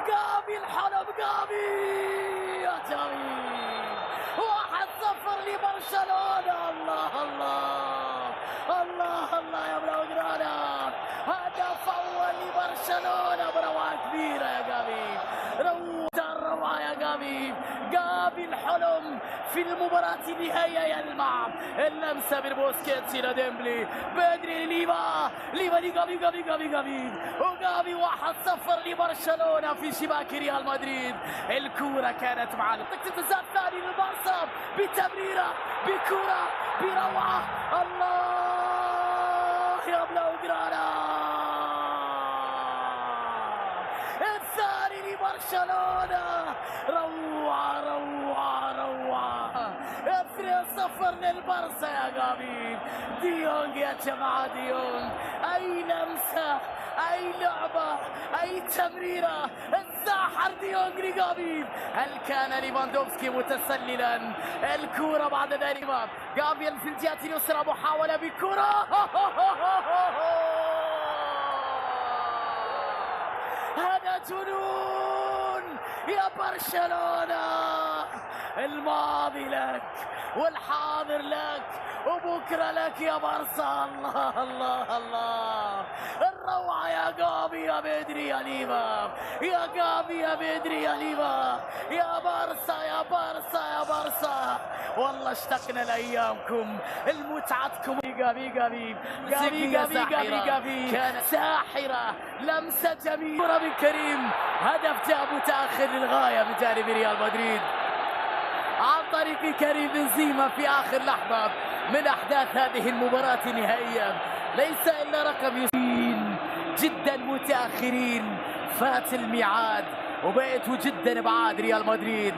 جافي الحلم، يا جميل. 1-0 لبرشلونة. الله الله الله الله يا بلوغرانا، هدف أول لبرشلونة بروعة كبيرة يا جافي، روعة يا جافي. جافي الحلم في المباراة النهائية يلمع، اللمسة من بوسكيتس إلى ديمبلي، بدري ليفا لجافي وجافي 1-0 لبرشلونة في شباك ريال مدريد. الكورة كانت مع التسديد الثاني للبارسا بتمريرة بكرة بروعة. الله يا بلوغرانا، الثاني لبرشلونة، روعة روعة روعة. 2-0 للبارسا يا جافي. ديونج يا جماعة، ديونج أي لمسة، أي لعبة، أي تمريرة، الساحر ديونج لجافي. هل كان ليفاندوفسكي متسللا؟ الكرة بعد ذلك جافي في الجهة اليسرى، محاولة بكرة هذا جنون يا برشلونة. الماضي لك والحاضر لك وبكرة لك يا برصا. الله الله الله، الروعة يا جافي يا بدري يا ليفا، يا جافي يا بدري يا ليفا، يا برصا يا برصا يا برصا. والله اشتقنا لأيامكم المتعتكم. جافي كانت ساحرة، لمسة جميلة من كريم، هدف جاء متأخر للغاية من جانب ريال مدريد عن طريق كريم بنزيما في آخر لحظة من أحداث هذه المباراة النهائية. ليس إلا رقم يسين، جدا متأخرين، فات الميعاد وبقيتوا جدا بعاد ريال مدريد.